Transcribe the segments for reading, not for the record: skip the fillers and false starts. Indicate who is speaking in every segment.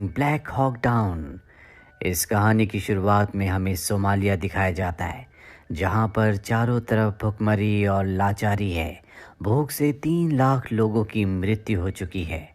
Speaker 1: Black Hawk down. इस कहानी की शुरुआत में हमें सोमालिया दिखाया जाता है, जहां पर चारों तरफ भुखमरी और लाचारी है। भूख से 3 लाख लोगों की मृत्यु हो चुकी है।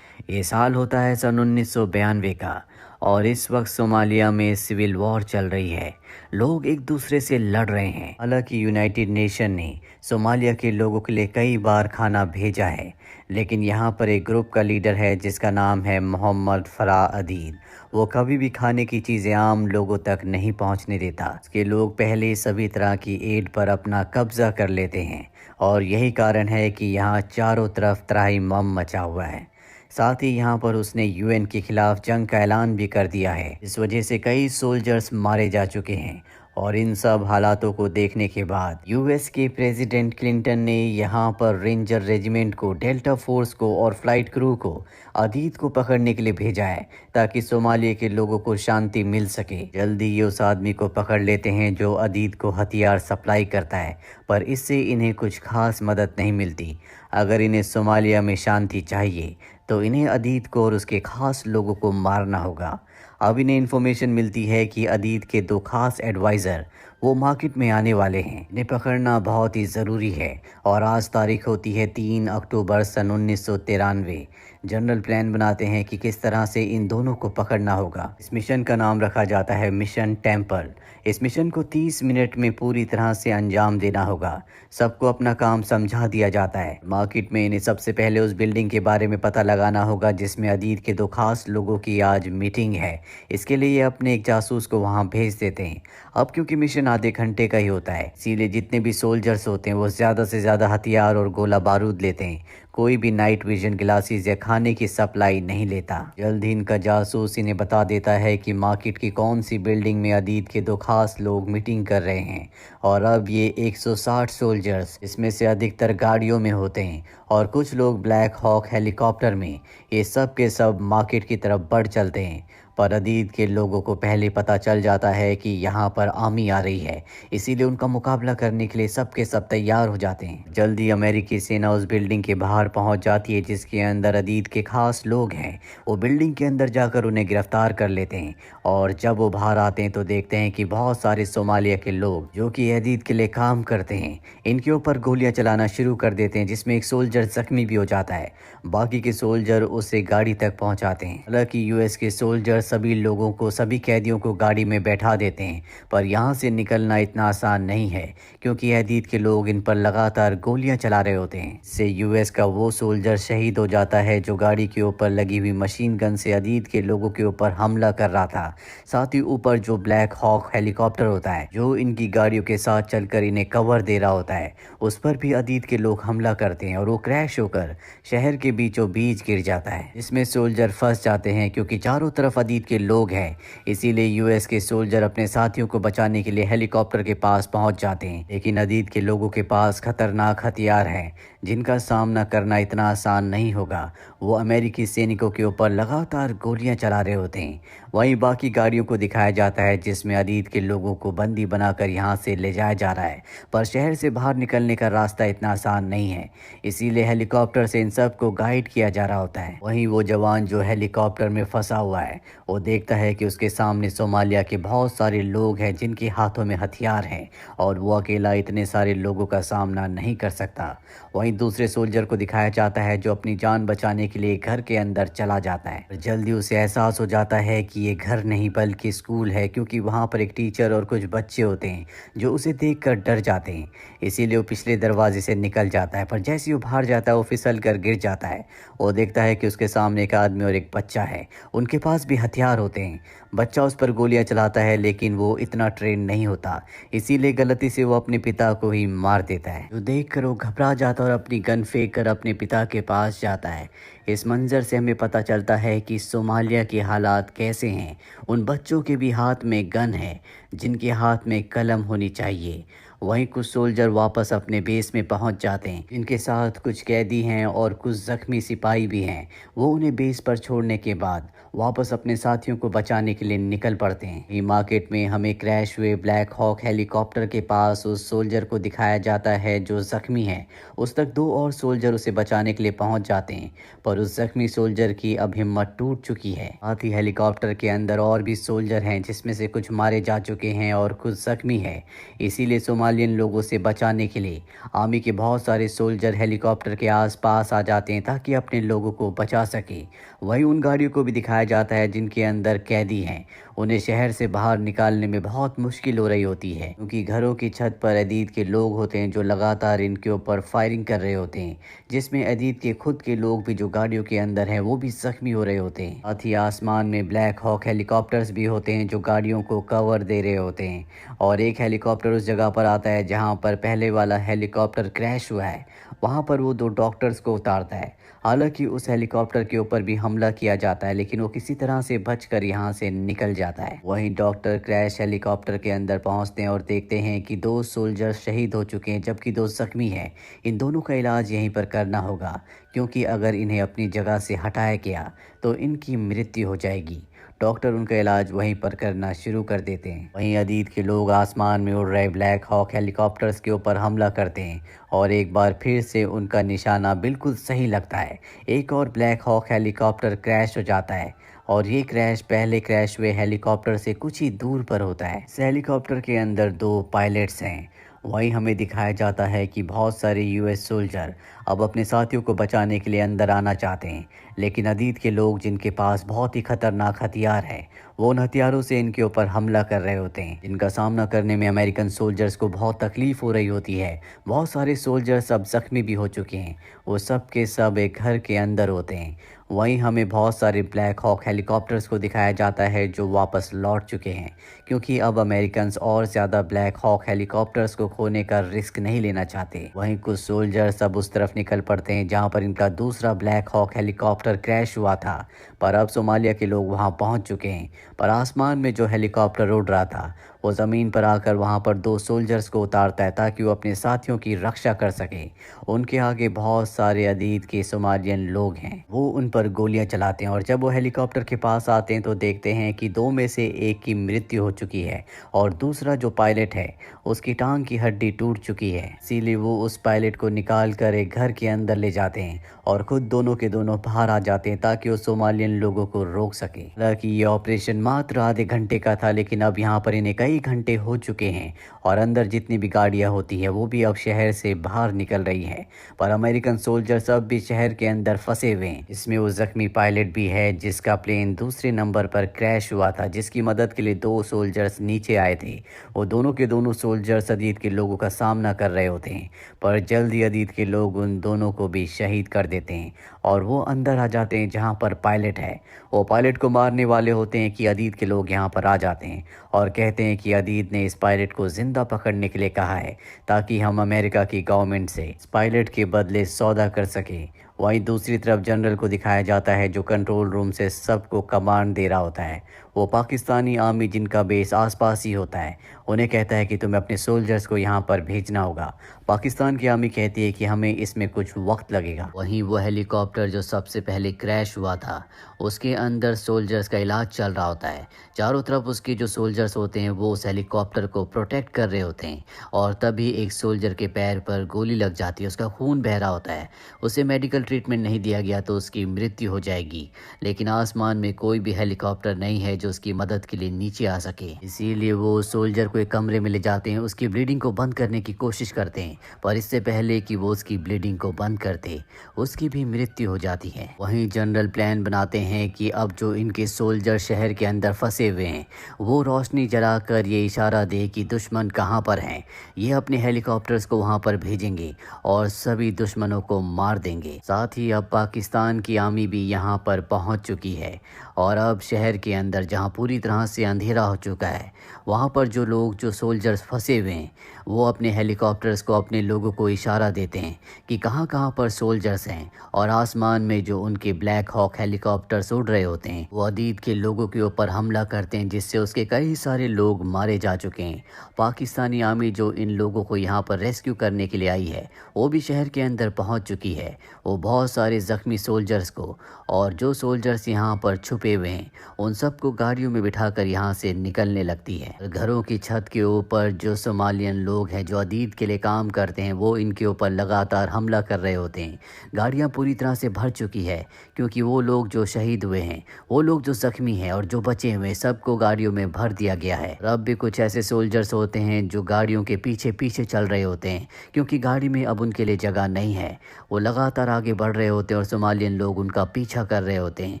Speaker 1: ये साल होता है सन 1992 का, और इस वक्त सोमालिया में सिविल वॉर चल रही है। लोग एक दूसरे से लड़ रहे हैं। हालांकि यूनाइटेड नेशन ने सोमालिया के लोगों के लिए कई बार खाना भेजा है, लेकिन यहाँ पर एक ग्रुप का लीडर है जिसका नाम है मोहम्मद फराह अदीद। वो कभी भी खाने की चीज़ें आम लोगों तक नहीं पहुँचने देता। इसके लोग पहले सभी तरह की एड पर अपना कब्जा कर लेते हैं, और यही कारण है कि यहाँ चारों तरफ त्राहिमाम मचा हुआ है। साथ ही यहाँ पर उसने यूएन के खिलाफ जंग का ऐलान भी कर दिया है। इस वजह से कई सोल्जर्स मारे जा चुके हैं, और इन सब हालातों को देखने के बाद यूएस के प्रेसिडेंट क्लिंटन ने यहाँ पर रेंजर रेजिमेंट को, डेल्टा फोर्स को और फ्लाइट क्रू को अदीद को पकड़ने के लिए भेजा है, ताकि सोमालिया के लोगों को शांति मिल सके। जल्दी ये उस आदमी को पकड़ लेते हैं जो अदीद को हथियार सप्लाई करता है, पर इससे इन्हें कुछ खास मदद नहीं मिलती। अगर इन्हें सोमालिया में शांति चाहिए तो इन्हें अदीद को और उसके खास लोगों को मारना होगा। अब इन्हें इन्फॉर्मेशन मिलती है कि अदीद के 2 खास एडवाइज़र वो मार्केट में आने वाले हैं। इन्हें पकड़ना बहुत ही ज़रूरी है, और आज तारीख होती है 3 अक्टूबर सन 1993। जनरल प्लान बनाते हैं कि किस तरह से इन दोनों को पकड़ना होगा। इस मिशन का नाम रखा जाता है मिशन टेम्पल। इस मिशन को 30 मिनट में पूरी तरह से अंजाम देना होगा। सबको अपना काम समझा दिया जाता है। मार्केट में इन्हें सबसे पहले उस बिल्डिंग के बारे में पता लगाना होगा जिसमें अदीद के 2 खास लोगों की आज मीटिंग है। इसके लिए ये अपने एक जासूस को वहां भेज देते हैं। अब क्योंकि मिशन आधे घंटे का ही होता है, इसीलिए जितने भी सोल्जर्स होते हैं वो ज़्यादा से ज़्यादा हथियार और गोला बारूद लेते हैं। कोई भी नाइट विजन ग्लासेस या खाने की सप्लाई नहीं लेता। जल्द ही इनका जासूस इन्हें बता देता है कि मार्केट की कौन सी बिल्डिंग में अदीद के 2 खास लोग मीटिंग कर रहे हैं। और अब ये 160 सोल्जर्स, इसमें से अधिकतर गाड़ियों में होते हैं और कुछ लोग ब्लैक हॉक हेलीकॉप्टर में, ये सब के सब मार्केट की तरफ बढ़ चलते हैं। पर अदीद के लोगों को पहले पता चल जाता है कि यहाँ पर आर्मी आ रही है, इसीलिए उनका मुकाबला करने के लिए सब के सब तैयार हो जाते हैं। जल्दी अमेरिकी सेना उस बिल्डिंग के बाहर पहुंच जाती है जिसके अंदर अदीद के खास लोग हैं। वो बिल्डिंग के अंदर जाकर उन्हें गिरफ्तार कर लेते हैं, और जब वो बाहर आते हैं तो देखते हैं कि बहुत सारे सोमालिया के लोग जो कि अदीद के लिए काम करते हैं, इनके ऊपर गोलियां चलाना शुरू कर देते हैं, जिसमें एक सोल्जर जख्मी भी हो जाता है। बाकी के सोल्जर उसे गाड़ी तक पहुंचाते हैं। हालांकि यूएस के सोल्जर सभी लोगों को, सभी कैदियों को गाड़ी में बैठा देते हैं, पर यहाँ से निकलना इतना आसान नहीं है, क्योंकि अदीद के लोग इन पर लगातार गोलियां चला रहे होते हैं। इससे यूएस का वो सोल्जर शहीद हो जाता है जो गाड़ी के ऊपर लगी हुई मशीन गन से अदीद के लोगों के ऊपर हमला कर रहा था। साथ ही ऊपर जो ब्लैक हॉक हेलीकॉप्टर होता है, जो इनकी गाड़ियों के साथ चलकर इन्हें कवर दे रहा होता है, उस पर भी अदीद के लोग हमला करते हैं, और वो क्रैश होकर शहर के बीचों बीच गिर जाता है। इसमें सोल्जर फंस जाते हैं, क्योंकि चारों तरफ अदीद के लोग हैं। इसीलिए यूएस के सोल्जर अपने साथियों को बचाने के लिए हेलीकॉप्टर के पास पहुंच जाते हैं, लेकिन अदीद के लोगों के पास खतरनाक हथियार हैं जिनका सामना करना इतना आसान नहीं होगा। वो अमेरिकी सैनिकों के ऊपर लगातार गोलियां चला रहे होते हैं। वहीं बाकी गाड़ियों को दिखाया जाता है जिसमें अदीद के लोगों को बंदी बनाकर यहाँ से ले जाया जा रहा है, पर शहर से बाहर निकलने का रास्ता इतना आसान नहीं है, इसीलिए हेलीकॉप्टर से इन सब को गाइड किया जा रहा होता है। वहीं वो जवान जो हेलीकॉप्टर में फंसा हुआ है, वो देखता है कि उसके सामने सोमालिया के बहुत सारे लोग हैं जिनके हाथों में हथियार हैं, और वो अकेला इतने सारे लोगों का सामना नहीं कर सकता। वहीं दूसरे सोल्जर को दिखाया जाता है जो अपनी जान बचाने के लिए घर के अंदर चला जाता है। जल्दी उसे एहसास हो जाता है कि ये घर नहीं बल्कि स्कूल है, क्योंकि वहाँ पर एक टीचर और कुछ बच्चे होते हैं जो उसे देखकर डर जाते हैं। इसीलिए वो पिछले दरवाजे से निकल जाता है, पर जैसे ही वो बाहर जाता है वो फिसल कर गिर जाता है। वो देखता है कि उसके सामने एक आदमी और एक बच्चा है, उनके पास भी हथियार होते हैं। बच्चा उस पर गोलियां चलाता है, लेकिन वो इतना ट्रेन नहीं होता, इसीलिए गलती से वो अपने पिता को ही मार देता है। जो देखकर वो घबरा जाता है और अपनी गन फेंक कर अपने पिता के पास जाता है। इस मंजर से हमें पता चलता है कि सोमालिया के हालात कैसे हैं। उन बच्चों के भी हाथ में गन है, जिनके हाथ में कलम होनी चाहिए। वहीं कुछ सोल्जर वापस अपने बेस में पहुंच जाते हैं, जिनके साथ कुछ कैदी हैं और कुछ जख्मी सिपाही भी हैं। वो उन्हें बेस पर छोड़ने के बाद वापस अपने साथियों को बचाने के लिए निकल पड़ते हैं। ये मार्केट में हमें क्रैश हुए ब्लैक हॉक हेलीकॉप्टर के पास उस सोल्जर को दिखाया जाता है जो जख्मी है। उस तक दो और सोल्जर उसे बचाने के लिए पहुंच जाते हैं, पर उस जख्मी सोल्जर की अब हिम्मत टूट चुकी है। साथ ही हेलीकॉप्टर के अंदर और भी सोल्जर हैं, जिसमें से कुछ मारे जा चुके हैं और कुछ जख्मी है। इसीलिए सोमालियन लोगों से बचाने के लिए आर्मी के बहुत सारे सोल्जर हेलीकॉप्टर के आसपास आ जाते हैं ताकि अपने लोगों को बचा सके। वहीं उन गाड़ियों को भी दिखाया जाता है जिनके अंदर कैदी हैं। उन्हें शहर से बाहर निकालने में बहुत मुश्किल हो रही होती है, क्योंकि घरों की छत पर अदीद के लोग होते हैं जो लगातार इनके ऊपर फायरिंग कर रहे होते हैं, जिसमें अदीद के खुद के लोग भी जो गाड़ियों के अंदर हैं वो भी जख्मी हो रहे होते हैं। साथ ही आसमान में ब्लैक हॉक हेलीकॉप्टर्स भी होते हैं जो गाड़ियों को कवर दे रहे होते हैं, और एक हेलीकॉप्टर उस जगह पर आता है जहां पर पहले वाला हेलीकॉप्टर क्रैश हुआ है। वहां पर वो दो डॉक्टर्स को उतारता है। हालांकि उस हेलीकॉप्टर के ऊपर भी हमला किया जाता है, लेकिन वो किसी तरह से बचकर यहाँ से निकल जाता है। वहीं डॉक्टर क्रैश हेलीकॉप्टर के अंदर पहुँचते हैं और देखते हैं कि दो सोल्जर शहीद हो चुके हैं जबकि दो जख्मी हैं। इन दोनों का इलाज यहीं पर करना होगा, क्योंकि अगर इन्हें अपनी जगह से हटाया गया तो इनकी मृत्यु हो जाएगी। डॉक्टर उनका इलाज वहीं पर करना शुरू कर देते हैं। वहीं अदीद के लोग आसमान में उड़ रहे ब्लैक हॉक हेलीकॉप्टर्स के ऊपर हमला करते हैं और एक बार फिर से उनका निशाना बिल्कुल सही लगता है। एक और ब्लैक हॉक हेलीकॉप्टर क्रैश हो जाता है, और ये क्रैश पहले क्रैश हुए हेलीकॉप्टर से कुछ ही दूर पर होता है। इस हेलीकॉप्टर के अंदर दो पायलट्स हैं। वहीं हमें दिखाया जाता है कि बहुत सारे यूएस सोल्जर अब अपने साथियों को बचाने के लिए अंदर आना चाहते हैं, लेकिन अदीद के लोग जिनके पास बहुत ही खतरनाक हथियार है वो उन हथियारों से इनके ऊपर हमला कर रहे होते हैं, जिनका सामना करने में अमेरिकन सोल्जर्स को बहुत तकलीफ हो रही होती है। बहुत सारे सोल्जर्स अब जख्मी भी हो चुके हैं। वो सब के सब एक घर के अंदर होते हैं। वहीं हमें बहुत सारे ब्लैक हॉक हेलीकॉप्टर्स को दिखाया जाता है जो वापस लौट चुके हैं, क्योंकि अब अमेरिकन्स और ज़्यादा ब्लैक हॉक हेलीकॉप्टर्स को खोने का रिस्क नहीं लेना चाहते। वहीं कुछ सोल्जर्स अब उस तरफ निकल पड़ते हैं जहां पर इनका दूसरा ब्लैक हॉक हेलीकॉप्टर क्रैश हुआ था, पर अब सोमालिया के लोग वहां पहुंच चुके हैं। पर आसमान में जो हेलीकॉप्टर उड़ रहा था वो ज़मीन पर आकर वहां पर दो सोल्जर्स को उतारता है ताकि वो अपने साथियों की रक्षा कर सके। उनके आगे बहुत सारे अदीद के सोमालियन लोग हैं, वो उन पर गोलियां चलाते हैं, और जब वो हेलीकॉप्टर के पास आते हैं तो देखते हैं कि दो में से एक की मृत्यु हो चुकी है और दूसरा जो पायलट है उसकी टांग की हड्डी टूट चुकी है। इसीलिए वो उस पायलट को निकाल कर एक घर के अंदर ले जाते हैं और खुद दोनों के दोनों बाहर आ जाते हैं ताकि वो सोमालियन लोगों को रोक सके। हालांकि ये ऑपरेशन मात्र आधे घंटे का था, लेकिन अब यहाँ पर इन्हें कई घंटे हो चुके हैं और अंदर जितनी भी गाड़ियाँ होती हैं वो भी अब शहर से बाहर निकल रही हैं। पर अमेरिकन सोल्जर्स अब भी शहर के अंदर फंसे हुए हैं। इसमें वो जख्मी पायलट भी है जिसका प्लेन दूसरे नंबर पर क्रैश हुआ था, जिसकी मदद के लिए दो सोल्जर्स नीचे आए थे। वो दोनों के दोनों सोल्जर्स अदीद के लोगों का सामना कर रहे होते हैं, पर जल्दी अदीद के लोग उन दोनों को भी शहीद कर देते हैं और वो अंदर आ जाते हैं जहाँ पर पायलट है। वो पायलट को मारने वाले होते हैं कि अदीद के लोग यहाँ पर आ जाते हैं और कहते हैं कि अदीद ने इस पायलट को जिंदा पकड़ने के लिए कहा है ताकि हम अमेरिका की गवर्नमेंट से इस पायलट के बदले सौदा कर सकें। वहीं दूसरी तरफ जनरल को दिखाया जाता है जो कंट्रोल रूम से सबको कमांड दे रहा होता है। वो पाकिस्तानी आर्मी जिनका बेस आसपास ही होता है, उन्हें कहता है कि तुम्हें अपने सोल्जर्स को यहाँ पर भेजना होगा। पाकिस्तान की आर्मी कहती है कि हमें इसमें कुछ वक्त लगेगा। वहीं वो हेलीकॉप्टर जो सबसे पहले क्रैश हुआ था उसके अंदर सोल्जर्स का इलाज चल रहा होता है। चारों तरफ उसके जो सोल्जर्स होते हैं वो उस हेलीकॉप्टर को प्रोटेक्ट कर रहे होते हैं, और तभी एक सोल्जर के पैर पर गोली लग जाती है। उसका खून बह रहा होता है। उसे मेडिकल ट्रीटमेंट नहीं दिया गया तो उसकी मृत्यु हो जाएगी, लेकिन आसमान में कोई भी हेलीकॉप्टर नहीं है जो उसकी मदद के लिए नीचे आ सके। इसीलिए वो सोल्जर को एक कमरे में ले जाते हैं, उसकी ब्लीडिंग को बंद करने की कोशिश करते हैं, पर इससे पहले कि वो उसकी ब्लीडिंग को बंद करते उसकी भी मृत्यु हो जाती है। वहीं जनरल प्लान बनाते हैं कि अब जो इनके सोल्जर शहर के अंदर फंसे हुए हैं वो रोशनी जलाकर ये इशारा दे कि दुश्मन कहाँ पर हैं। ये अपने हेलीकॉप्टर्स को वहाँ पर भेजेंगे और सभी दुश्मनों को मार देंगे। साथ ही अब पाकिस्तान की आर्मी भी यहाँ पर पहुँच चुकी है, और अब शहर के अंदर जहाँ पूरी तरह से अंधेरा हो चुका है वहाँ पर जो लोग जो सोल्जर्स फंसे हुए हैं वो अपने हेलीकॉप्टर्स को अपने लोगों को इशारा देते हैं कि कहाँ कहाँ पर सोल्जर्स हैं, और आसमान में जो उनके ब्लैक हॉक हेलीकॉप्टर्स उड़ रहे होते हैं वो अदीद के लोगों के ऊपर हमला करते हैं, जिससे उसके कई सारे लोग मारे जा चुके हैं। पाकिस्तानी आर्मी जो इन लोगों को यहाँ पर रेस्क्यू करने के लिए आई है वो भी शहर के अंदर पहुँच चुकी है। वो बहुत सारे ज़ख्मी सोल्जर्स को और जो सोल्जर्स यहाँ पर छुपे हुए हैं उन सबको गाड़ियों में बिठाकर यहाँ से निकलने लगती है। घरों की छत के ऊपर जो सोमालियन लोग हैं जो अदीद के लिए काम करते हैं वो इनके ऊपर लगातार हमला कर रहे होते हैं। गाड़ियाँ पूरी तरह से भर चुकी है क्योंकि वो लोग जो शहीद हुए हैं, वो लोग जो ज़ख्मी हैं और जो बचे हुए सबको गाड़ियों में भर दिया गया है। और अब भी कुछ ऐसे सोल्जर्स होते हैं जो गाड़ियों के पीछे पीछे चल रहे होते हैं क्योंकि गाड़ी में अब उनके लिए जगह नहीं है। वो लगातार आगे बढ़ रहे होते हैं और सोमालियन लोग उनका पीछा कर रहे होते हैं,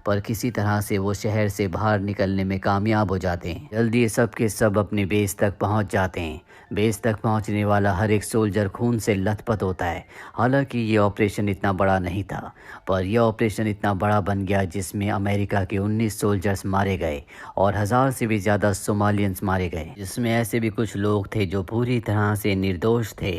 Speaker 1: पर किसी तरह से वो शहर से बाहर निकलने में कामयाब हो जाते हैं। जल्दी ये सब के सब अपने बेस तक पहुंच जाते हैं। बेस तक पहुंचने वाला हर एक सोल्जर खून से लथपथ होता है। हालांकि ये ऑपरेशन इतना बड़ा नहीं था, पर यह ऑपरेशन इतना बड़ा बन गया जिसमें अमेरिका के 19 सोल्जर्स मारे गए और 1000 से भी ज़्यादा सोमालियंस मारे गए, जिसमें ऐसे भी कुछ लोग थे जो पूरी तरह से निर्दोष थे।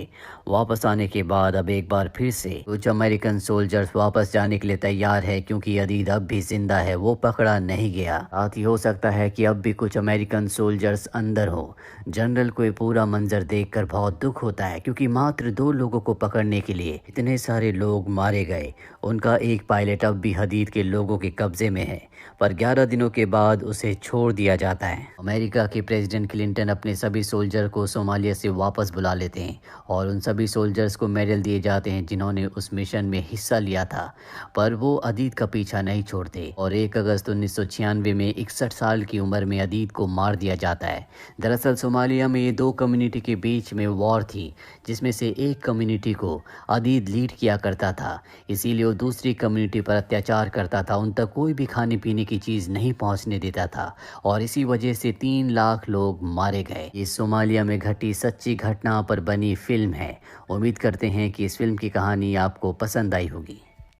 Speaker 1: वापस आने के बाद अब एक बार फिर से कुछ अमेरिकन सोल्जर्स वापस जाने के लिए तैयार है क्योंकि अदीद अब भी जिंदा है, वो पकड़ा नहीं गया। साथ ही हो सकता है कि अब भी कुछ अमेरिकन सोल्जर्स अंदर हो। जनरल को ये पूरा मंजर देखकर बहुत दुख होता है क्योंकि मात्र 2 लोगों को पकड़ने के लिए इतने सारे लोग मारे गए। उनका एक पायलट अब भी हदीद के लोगों के कब्जे में है, पर 11 दिनों के बाद उसे छोड़ दिया जाता है। अमेरिका के प्रेसिडेंट क्लिंटन अपने सभी सोल्जर को सोमालिया से वापस बुला लेते हैं और उन सभी सोल्जर्स को मेडल दिए जाते हैं जिन्होंने उस मिशन में हिस्सा लिया था, पर वो अदीद का पीछा नहीं छोड़ते और 1 अगस्त 1996 में 61 साल की उम्र में अदीद को मार दिया जाता है। दरअसल सोमालिया में ये 2 कम्युनिटी के बीच में वॉर थी, जिसमें से एक कम्युनिटी को अदीद लीड किया करता था, इसीलिए वो दूसरी कम्युनिटी पर अत्याचार करता था, उन तक कोई भी खाने पीने की चीज़ नहीं पहुंचने देता था और इसी वजह से 3 लाख लोग मारे गए। ये सोमालिया में घटी सच्ची घटना पर बनी फिल्म है। उम्मीद करते हैं कि इस फिल्म की कहानी आपको पसंद आई होगी।